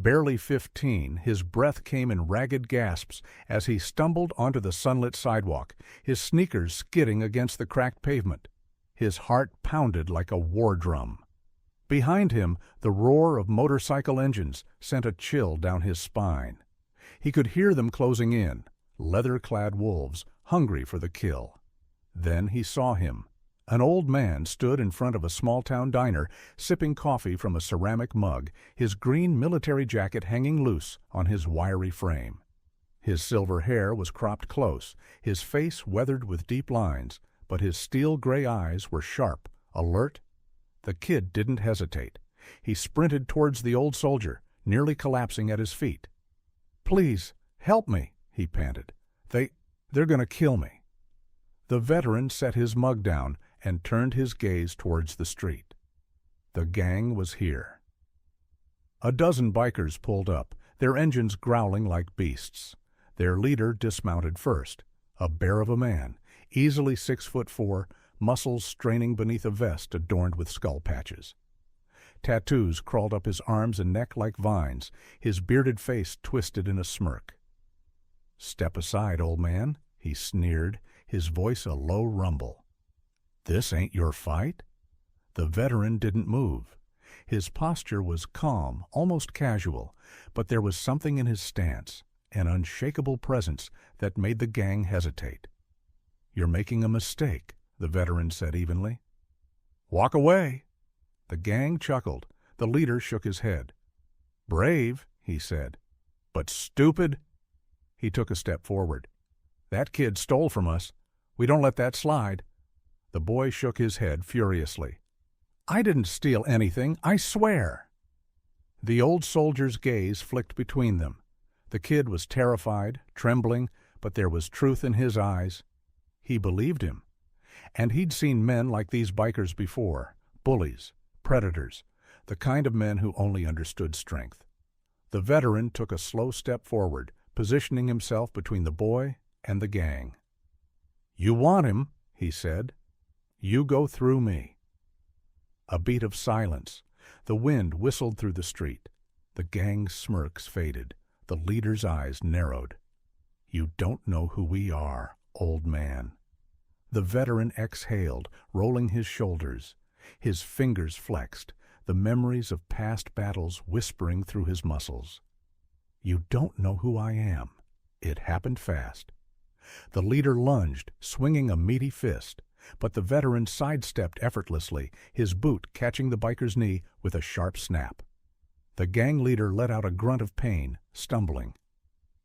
Barely 15, his breath came in ragged gasps as he stumbled onto the sunlit sidewalk, his sneakers skidding against the cracked pavement. His heart pounded like a war drum. Behind him, the roar of motorcycle engines sent a chill down his spine. He could hear them closing in, leather-clad wolves, hungry for the kill. Then he saw him. An old man stood in front of a small-town diner, sipping coffee from a ceramic mug, his green military jacket hanging loose on his wiry frame. His silver hair was cropped close, his face weathered with deep lines, but his steel-gray eyes were sharp, alert. The kid didn't hesitate. He sprinted towards the old soldier, nearly collapsing at his feet. "Please, help me," he panted. They're going to kill me." The veteran set his mug down and turned his gaze towards the street. The gang was here. A dozen bikers pulled up, their engines growling like beasts. Their leader dismounted first, a bear of a man, easily 6'4", muscles straining beneath a vest adorned with skull patches. Tattoos crawled up his arms and neck like vines, his bearded face twisted in a smirk. "Step aside, old man," he sneered, his voice a low rumble. "This ain't your fight?" The veteran didn't move. His posture was calm, almost casual, but there was something in his stance, an unshakable presence that made the gang hesitate. "You're making a mistake," the veteran said evenly. "Walk away." The gang chuckled. The leader shook his head. "Brave," he said, "but stupid." He took a step forward. "That kid stole from us. We don't let that slide." The boy shook his head furiously. "I didn't steal anything, I swear." The old soldier's gaze flicked between them. The kid was terrified, trembling, but there was truth in his eyes. He believed him. And he'd seen men like these bikers before, bullies, predators, the kind of men who only understood strength. The veteran took a slow step forward, positioning himself between the boy and the gang. "You want him," he said. "You go through me." A beat of silence. The wind whistled through the street. The gang's smirks faded. The leader's eyes narrowed. "You don't know who we are, old man." The veteran exhaled, rolling his shoulders. His fingers flexed, the memories of past battles whispering through his muscles. "You don't know who I am." It happened fast. The leader lunged, swinging a meaty fist, but the veteran sidestepped effortlessly, his boot catching the biker's knee with a sharp snap. The gang leader let out a grunt of pain, stumbling.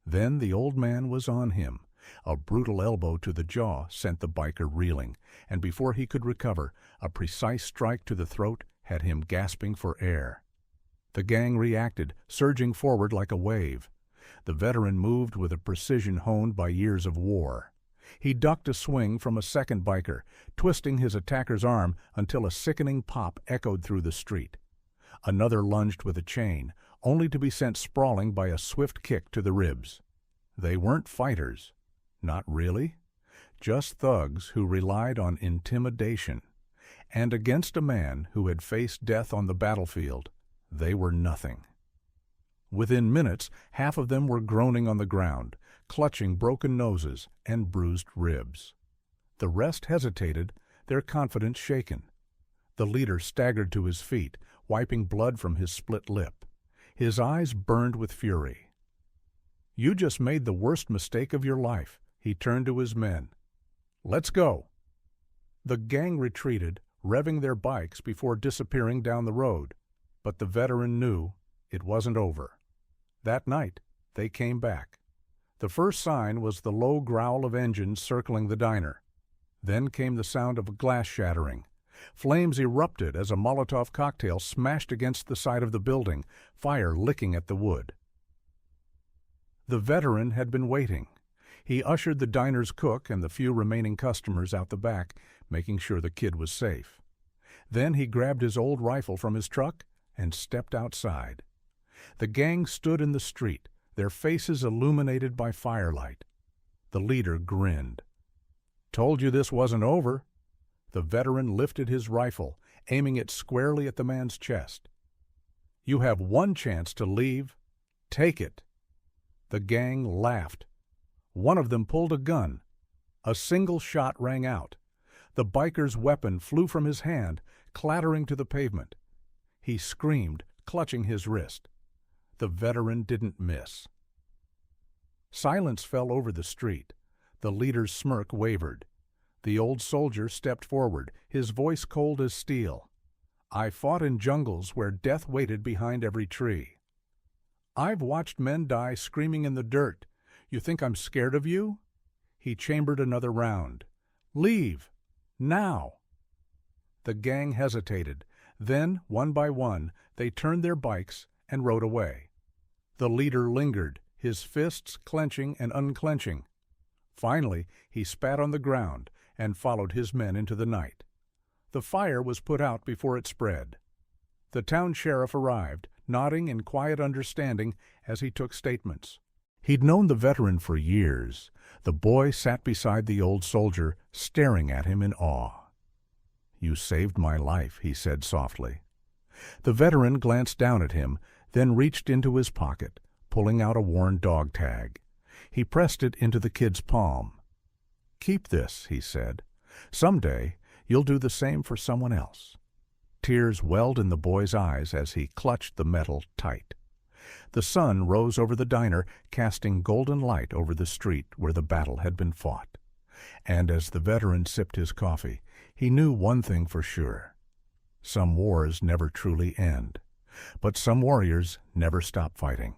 Then the old man was on him. A brutal elbow to the jaw sent the biker reeling, and before he could recover, a precise strike to the throat had him gasping for air. The gang reacted, surging forward like a wave. The veteran moved with a precision honed by years of war. He ducked a swing from a second biker, twisting his attacker's arm until a sickening pop echoed through the street. Another lunged with a chain, only to be sent sprawling by a swift kick to the ribs. They weren't fighters. Not really. Just thugs who relied on intimidation. And against a man who had faced death on the battlefield, they were nothing. Within minutes, half of them were groaning on the ground, clutching broken noses and bruised ribs. The rest hesitated, their confidence shaken. The leader staggered to his feet, wiping blood from his split lip. His eyes burned with fury. "You just made the worst mistake of your life," he turned to his men. "Let's go." The gang retreated, revving their bikes before disappearing down the road. But the veteran knew it wasn't over. That night, they came back. The first sign was the low growl of engines circling the diner. Then came the sound of glass shattering. Flames erupted as a Molotov cocktail smashed against the side of the building, fire licking at the wood. The veteran had been waiting. He ushered the diner's cook and the few remaining customers out the back, making sure the kid was safe. Then he grabbed his old rifle from his truck and stepped outside. The gang stood in the street, their faces illuminated by firelight. The leader grinned. "Told you this wasn't over." The veteran lifted his rifle, aiming it squarely at the man's chest. "You have one chance to leave, Take it." The gang laughed. One of them pulled a gun. A single shot rang out. The biker's weapon flew from his hand, clattering to the pavement. He screamed, clutching his wrist. The veteran didn't miss. Silence fell over the street. The leader's smirk wavered. The old soldier stepped forward, his voice cold as steel. "I fought in jungles where death waited behind every tree. I've watched men die screaming in the dirt. You think I'm scared of you?" He chambered another round. "Leave! Now!" The gang hesitated. Then, one by one, they turned their bikes and rode away. The leader lingered, his fists clenching and unclenching. Finally, he spat on the ground and followed his men into the night. The fire was put out before it spread. The town sheriff arrived, nodding in quiet understanding as he took statements. He'd known the veteran for years. The boy sat beside the old soldier, staring at him in awe. "You saved my life," he said softly. The veteran glanced down at him, then reached into his pocket, pulling out a worn dog tag. He pressed it into the kid's palm. "Keep this," he said. "Someday you'll do the same for someone else." Tears welled in the boy's eyes as he clutched the metal tight. The sun rose over the diner, casting golden light over the street where the battle had been fought. And as the veteran sipped his coffee, he knew one thing for sure. Some wars never truly end, but some warriors never stop fighting.